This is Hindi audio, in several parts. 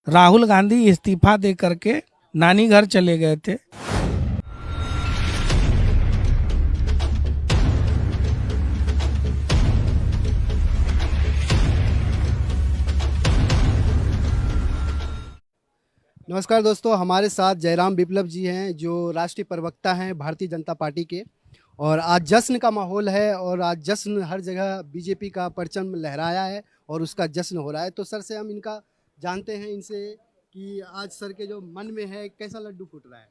राहुल गांधी इस्तीफा दे करके नानी घर चले गए थे। नमस्कार दोस्तों, हमारे साथ जयराम विप्लव जी हैं जो राष्ट्रीय प्रवक्ता हैं भारतीय जनता पार्टी के। और आज जश्न का माहौल है और आज जश्न हर जगह बीजेपी का परचम लहराया है और उसका जश्न हो रहा है। तो सर से हम इनका जानते हैं इनसे कि आज सर के जो मन में है कैसा लड्डू फूट रहा है।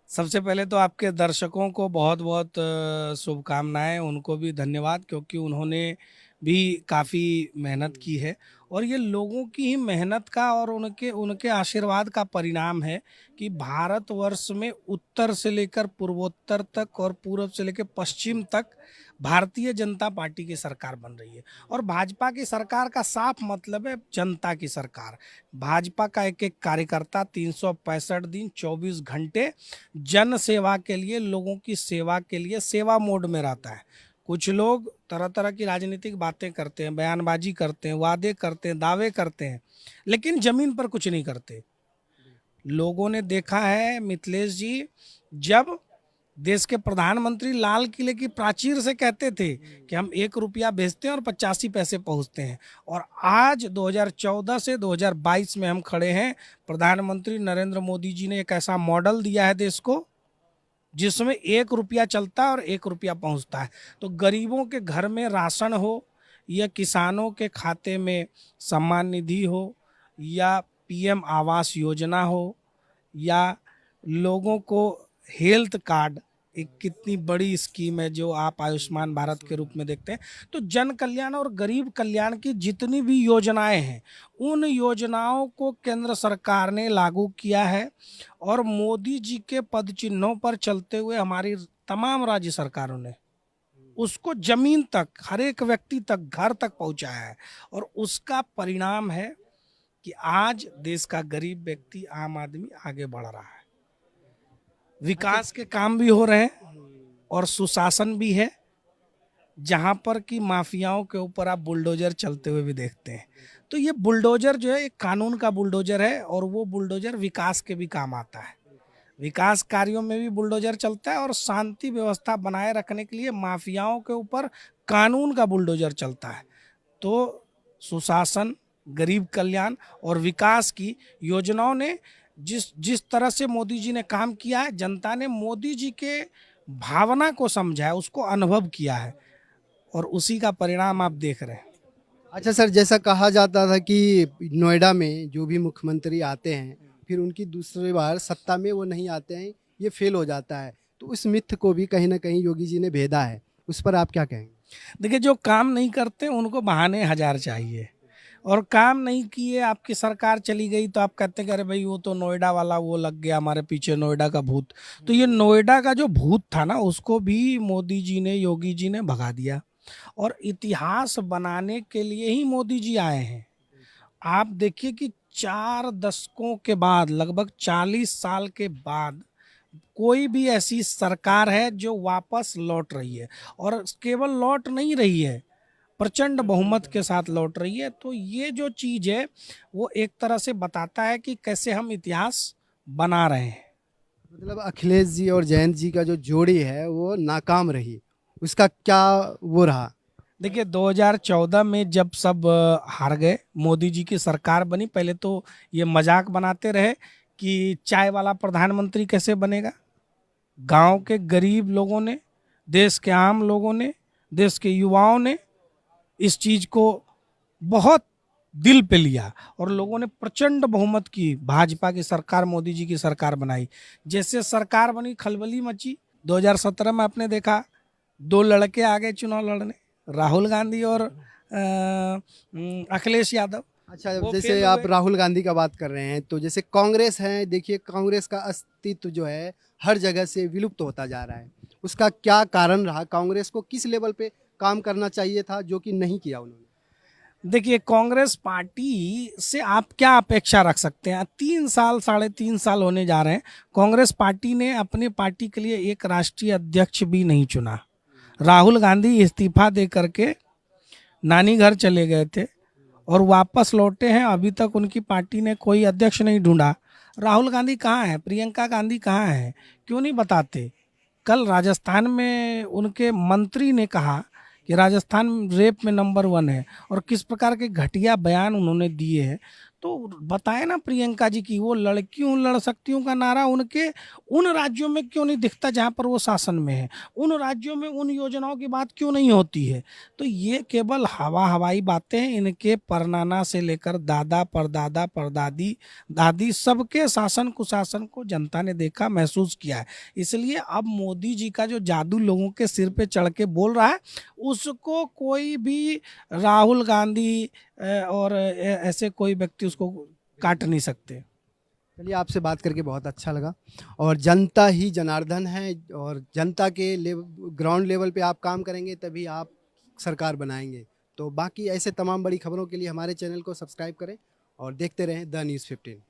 सबसे पहले तो आपके दर्शकों को बहुत बहुत शुभकामनाएं, उनको भी धन्यवाद क्योंकि उन्होंने भी काफ़ी मेहनत की है और ये लोगों की ही मेहनत का और उनके उनके आशीर्वाद का परिणाम है कि भारतवर्ष में उत्तर से लेकर पूर्वोत्तर तक और पूर्व से लेकर पश्चिम तक भारतीय जनता पार्टी की सरकार बन रही है। और भाजपा की सरकार का साफ मतलब है जनता की सरकार। भाजपा का एक एक कार्यकर्ता 365 दिन 24 घंटे जन सेवा के लिए, लोगों की सेवा के लिए सेवा मोड में रहता है। कुछ लोग तरह तरह की राजनीतिक बातें करते हैं, बयानबाजी करते हैं, वादे करते हैं, दावे करते हैं, लेकिन जमीन पर कुछ नहीं करते। लोगों ने देखा है मिथिलेश जी, जब देश के प्रधानमंत्री लाल किले की प्राचीर से कहते थे कि हम 1 रुपया भेजते हैं और 85 पैसे पहुंचते हैं, और आज 2014 से 2022 में हम खड़े हैं। प्रधानमंत्री नरेंद्र मोदी जी ने एक ऐसा मॉडल दिया है देश को जिसमें 1 रुपया चलता है और 1 रुपया पहुंचता है। तो गरीबों के घर में राशन हो या किसानों के खाते में सम्मान निधि हो या पीएम आवास योजना हो या लोगों को हेल्थ कार्ड, एक कितनी बड़ी स्कीम है जो आप आयुष्मान भारत के रूप में देखते हैं। तो जन कल्याण और गरीब कल्याण की जितनी भी योजनाएं हैं उन योजनाओं को केंद्र सरकार ने लागू किया है और मोदी जी के पद चिन्हों पर चलते हुए हमारी तमाम राज्य सरकारों ने उसको जमीन तक, हर एक व्यक्ति तक, घर तक पहुंचाया है। और उसका परिणाम है कि आज देश का गरीब व्यक्ति, आम आदमी आगे बढ़ रहा है। विकास के काम भी हो रहे हैं और सुशासन भी है, जहां पर कि माफियाओं के ऊपर आप बुलडोजर चलते हुए भी देखते हैं। तो ये बुलडोजर जो है एक कानून का बुलडोजर है और वो बुलडोजर विकास के भी काम आता है। विकास कार्यों में भी बुलडोजर चलता है और शांति व्यवस्था बनाए रखने के लिए माफियाओं के ऊपर कानून का बुलडोजर चलता है। तो सुशासन, गरीब कल्याण और विकास की योजनाओं ने जिस जिस तरह से मोदी जी ने काम किया है, जनता ने मोदी जी के भावना को समझा है, उसको अनुभव किया है और उसी का परिणाम आप देख रहे हैं। अच्छा सर, जैसा कहा जाता था कि नोएडा में जो भी मुख्यमंत्री आते हैं फिर उनकी दूसरी बार सत्ता में वो नहीं आते हैं, ये फेल हो जाता है। तो उस मिथ को भी कहीं ना कहीं योगी जी ने भेदा है, उस पर आप क्या कहेंगे। देखिए, जो काम नहीं करते उनको बहाने हजार चाहिए, और काम नहीं किए, आपकी सरकार चली गई तो आप कहते हैं कि अरे भाई वो तो नोएडा वाला वो लग गया हमारे पीछे, नोएडा का भूत। तो ये नोएडा का जो भूत था ना, उसको भी मोदी जी ने, योगी जी ने भगा दिया और इतिहास बनाने के लिए ही मोदी जी आए हैं। आप देखिए कि 4 दशकों के बाद, लगभग 40 साल के बाद कोई भी ऐसी सरकार है जो वापस लौट रही है, और केवल लौट नहीं रही है, प्रचंड बहुमत के साथ लौट रही है। तो ये जो चीज है वो एक तरह से बताता है कि कैसे हम इतिहास बना रहे हैं। मतलब अखिलेश जी और जयंत जी का जो जोड़ी है वो नाकाम रही, उसका क्या वो रहा। देखिए, 2014 में जब सब हार गए, मोदी जी की सरकार बनी, पहले तो ये मजाक बनाते रहे कि चाय वाला प्रधानमंत्री कैसे बनेगा। गांव के गरीब लोगों ने, देश के आम लोगों ने, देश के युवाओं ने इस चीज को बहुत दिल पे लिया और लोगों ने प्रचंड बहुमत की भाजपा की सरकार, मोदी जी की सरकार बनाई। जैसे सरकार बनी, खलबली मची। 2017 में आपने देखा 2 लड़के आ गए चुनाव लड़ने, राहुल गांधी और अखिलेश यादव। अच्छा, वो जैसे फेल आप हुए। राहुल गांधी का बात कर रहे हैं तो जैसे कांग्रेस है, देखिए कांग्रेस का अस्तित्व जो है हर जगह से विलुप्त होता जा रहा है। उसका क्या कारण रहा, कांग्रेस को किस लेवल पे काम करना चाहिए था जो कि नहीं किया उन्होंने। देखिए, कांग्रेस पार्टी से आप क्या अपेक्षा रख सकते हैं। 3 साल, 3.5 साल होने जा रहे हैं, कांग्रेस पार्टी ने अपने पार्टी के लिए एक राष्ट्रीय अध्यक्ष भी नहीं चुना। राहुल गांधी इस्तीफा दे करके नानी घर चले गए थे और वापस लौटे हैं। अभी तक उनकी पार्टी ने कोई अध्यक्ष नहीं ढूंढा। राहुल गांधी कहाँ है, प्रियंका गांधी कहाँ है, क्यों नहीं बताते? कल राजस्थान में उनके मंत्री ने कहा कि राजस्थान रेप में नंबर 1 है, और किस प्रकार के घटिया बयान उन्होंने दिए हैं। तो बताए ना प्रियंका जी की वो लड़की हूँ लड़ सकती हूँ का नारा उनके उन राज्यों में क्यों नहीं दिखता जहाँ पर वो शासन में है? उन राज्यों में उन योजनाओं की बात क्यों नहीं होती है? तो ये केवल हवाई बातें हैं। इनके परनाना से लेकर दादा परदादा परदादी दादी सबके शासन कुशासन को जनता ने देखा, महसूस किया है। इसलिए अब मोदी जी का जो जादू लोगों के सिर पे चढ़ के बोल रहा है, उसको कोई भी राहुल गांधी और ऐसे कोई व्यक्ति उसको काट नहीं सकते। चलिए, आपसे बात करके बहुत अच्छा लगा। और जनता ही जनार्दन है, और जनता के ग्राउंड लेवल पे आप काम करेंगे तभी आप सरकार बनाएंगे। तो बाकी ऐसे तमाम बड़ी खबरों के लिए हमारे चैनल को सब्सक्राइब करें और देखते रहें द न्यूज़ 15।